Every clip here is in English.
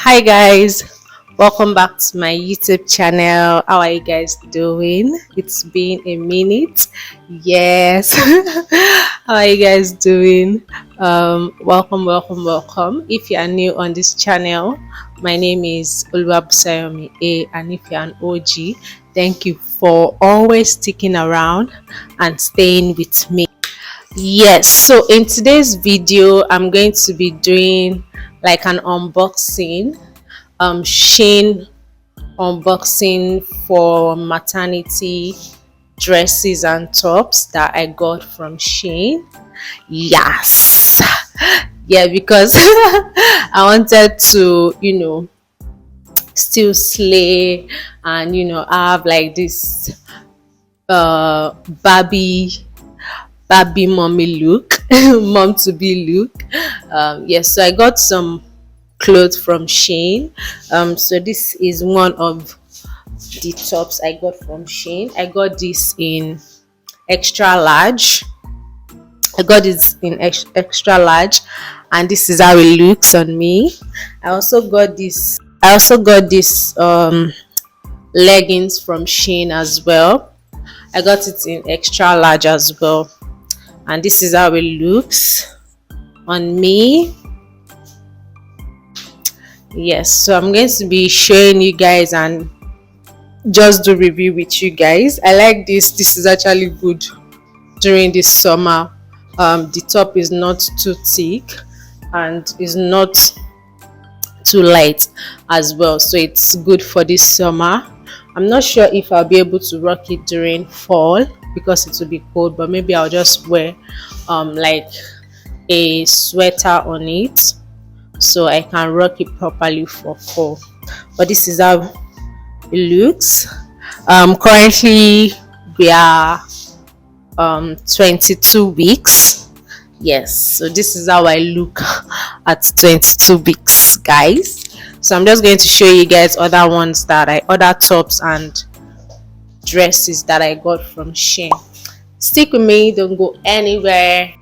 Hi guys, welcome back to my YouTube channel. How are you guys doing? It's been a minute. Yes. How are you guys doing? Welcome. If you are new on this channel, my name is Oluwabusayomi A, and if you're an OG, thank you for always sticking around and staying with me. Yes, so in today's video I'm going to be doing like an unboxing, SHEIN unboxing for maternity dresses and tops that I got from SHEIN. Yes. Yeah, because I wanted to still slay and have like this Barbie mommy look, mom to be look. Yes, so I got some clothes from SHEIN. So this is one of the tops I got from SHEIN. I got this in extra large. Extra large, and this is how it looks on me. I also got this leggings from SHEIN as well. I got it in extra large as well, and this is how it looks on me. Yes, so I'm going to be showing you guys and just do review with you guys. I like this is actually good during this summer. The top is not too thick and is not too light as well, so it's good for this summer. I'm not sure if I'll be able to rock it during fall because it will be cold, but maybe I'll just wear like a sweater on it so I can rock it properly for fall. But this is how it looks. Currently we are 22 weeks. Yes, so this is how I look at 22 weeks, guys. So I'm just going to show you guys other tops and dresses that I got from SHEIN. Stick with me, don't go anywhere.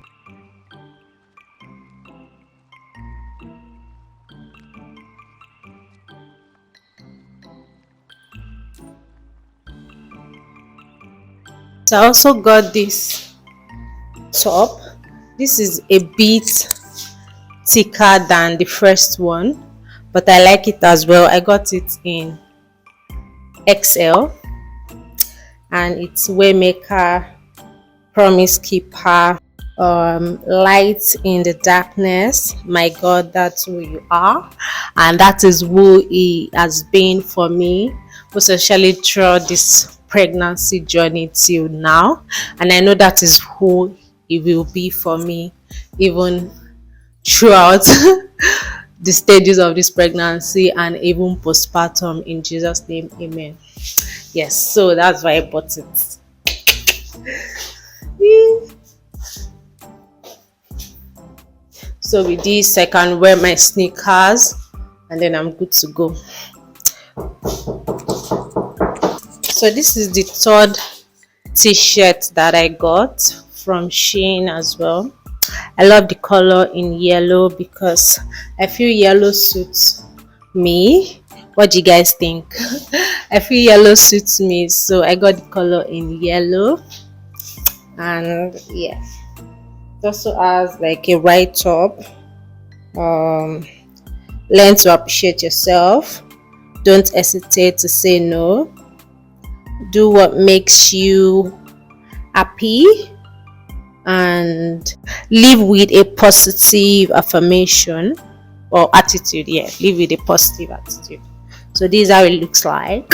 So I also got this top. This is a bit thicker than the first one, but I like it as well. I got it in XL, and it's Waymaker, Promise Keeper, light in the darkness. My God, that's who you are, and that is who he has been for me, especially throughout this pregnancy journey till now, and I know that is who it will be for me even throughout the stages of this pregnancy and even postpartum, in Jesus' name, amen. Yes, so that's why I bought it. So with this I can wear my sneakers and then I'm good to go. So this is the third t-shirt that I got from SHEIN as well. I love the color in yellow because I feel yellow suits me. What do you guys think? I feel yellow suits me, so I got the color in yellow. And yeah, it also has like a write up. Learn to appreciate yourself. Don't hesitate to say no. Do what makes you happy, and live with a positive affirmation or attitude. Yeah, live with a positive attitude. So this is how it looks like.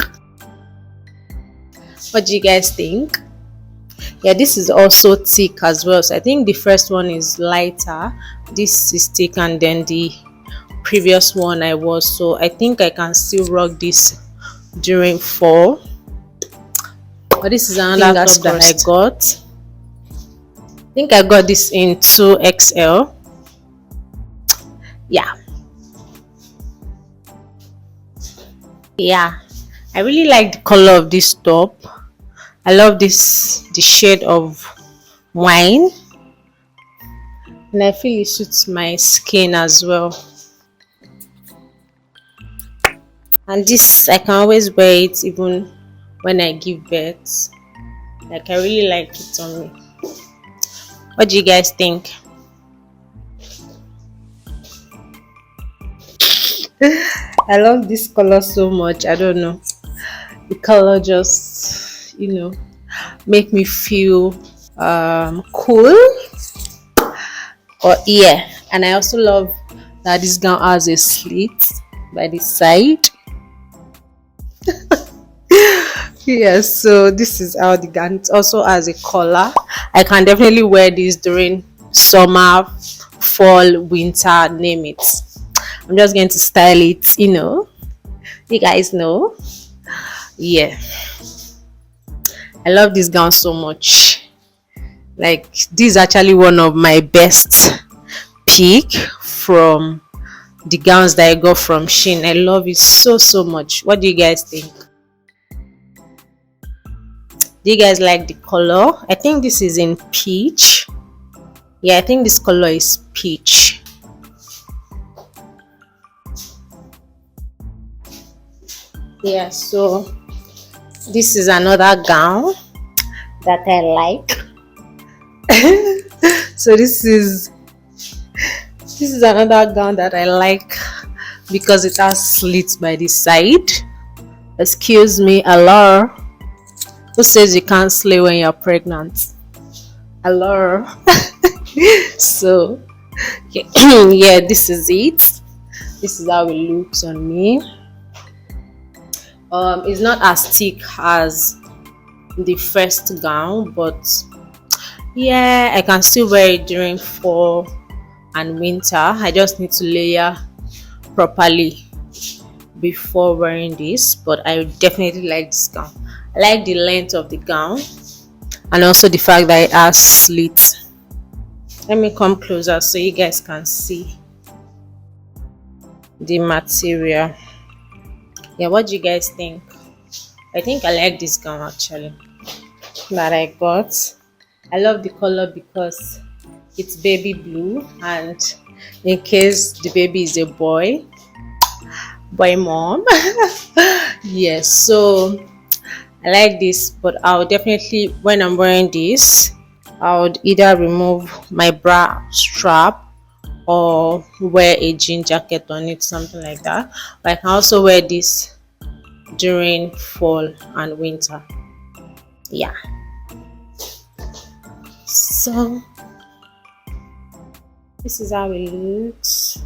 What do you guys think? Yeah, this is also thick as well. So I think the first one is lighter, this is thick, and then the previous one I was. So I think I can still rock this during fall. But this is another top that I got. I think I got this in 2XL. Yeah, I really like the color of this top. I love the shade of wine, and I feel it suits my skin as well. And this I can always wear it even when I give birth. Like I really like it on me. What do you guys think? I love this color so much. I don't know. The color just, make me feel cool. Or yeah. And I also love that this gown has a slit by the side. Yes, so this is how the gown, it also has a collar. I can definitely wear this during summer, fall, winter, name it. I'm just going to style it, you guys know. Yeah, I love this gown so much. Like, this is actually one of my best pick from the gowns that I got from SHEIN. I love it so much. What do you guys think? Do you guys like the color? I think this is in peach. Yeah, I think this color is peach. Yeah, so this is another gown that I like. So this is another gown that I like because it has slits by the side. Excuse me, hello. Who says you can't slay when you're pregnant? Hello. So yeah, this is it. This is how it looks on me. It's not as thick as the first gown, but yeah, I can still wear it during fall and winter. I just need to layer properly before wearing this, but I definitely like this gown. I like the length of the gown and also the fact that it has slits. Let me come closer so you guys can see the material. Yeah, what do you guys think? I think I like this gown actually that I got. I love the color because it's baby blue, and in case the baby is a boy mom. Yes, so I like this, but I'll definitely, when I'm wearing this, I would either remove my bra strap or wear a jean jacket on it, something like that. But I can also wear this during fall and winter. Yeah, so this is how it looks.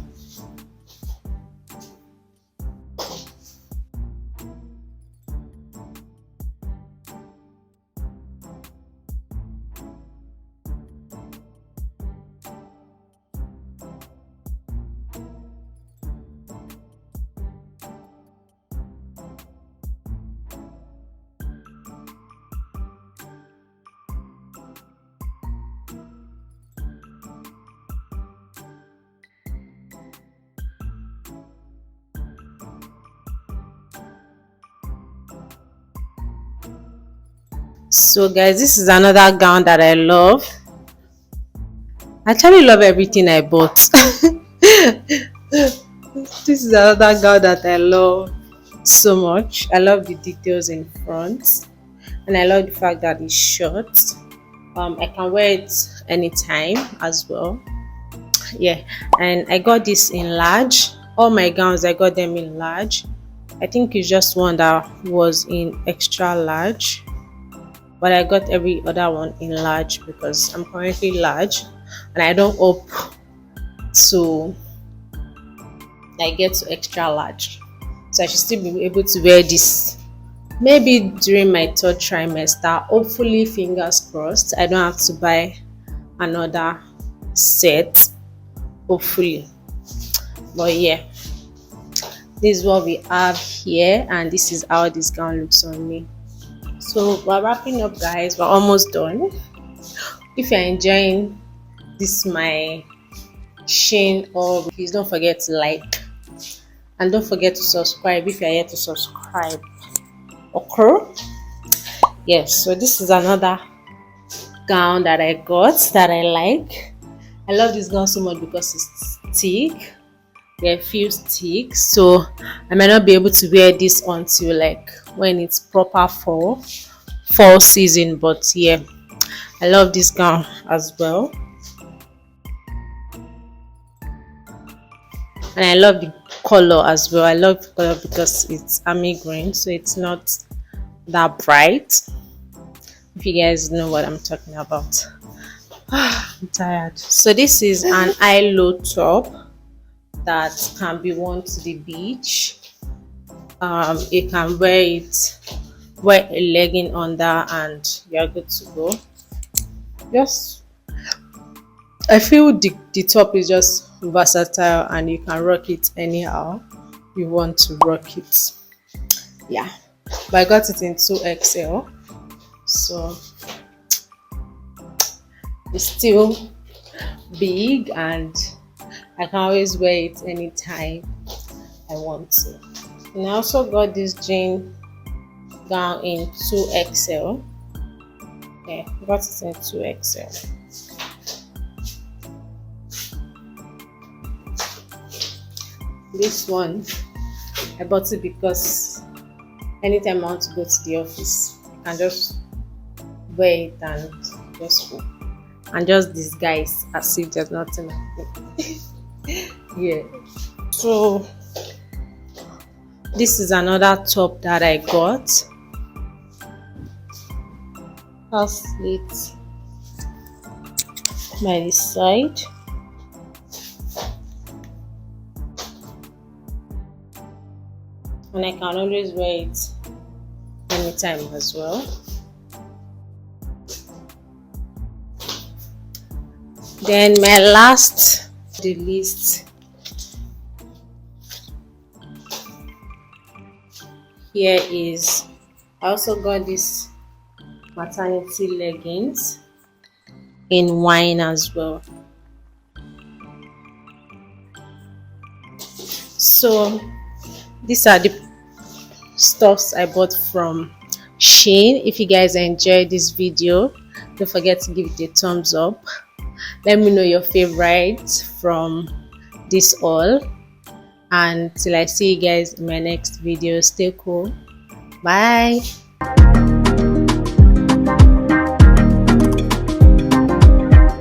So guys, this is another gown that I love. I actually love everything I bought. This is another gown that I love so much. I love the details in front, and I love the fact that it's short. I can wear it anytime as well. Yeah, and I got this in large. All my gowns I got them in large. I think it's just one that was in extra large, but I got every other one in large because I'm currently large and I don't hope to get to extra large, so I should still be able to wear this maybe during my third trimester. Hopefully, fingers crossed, I don't have to buy another set, hopefully. But yeah, this is what we have here, and this is how this gown looks on me. So we're wrapping up, guys. We're almost done. If you're enjoying this my SHEIN haul, please don't forget to like and don't forget to subscribe if you're here to subscribe. Okay, yes, so this is another gown that I got that I like. I love this gown so much because it's thick They're few sticks, so I might not be able to wear this until like when it's proper fall season. But yeah, I love this gown as well, and I love the color as well. I love the color because it's army green, so it's not that bright. If you guys know what I'm talking about. I'm tired. So this is an high-low top that can be worn to the beach. You can wear a legging under, and you're good to go. Just, I feel the top is just versatile, and you can rock it anyhow you want to rock it. Yeah, but I got it in 2XL, so it's still big, and I can always wear it anytime I want to. And I also got this jean gown in 2XL. Yeah, got it in 2XL. This one I bought it because anytime I want to go to the office, I can just wear it and just go and just disguise as if there's nothing happening. Yeah. So this is another top that I got. I'll slit by this side. And I can always wear it anytime as well. Then my last the list here is I also got this maternity leggings in wine as well. So these are the stuffs I bought from SHEIN. If you guys enjoyed this video, don't forget to give it a thumbs up. Let me know your favorites from this haul, and till I see you guys in my next video, stay cool. Bye.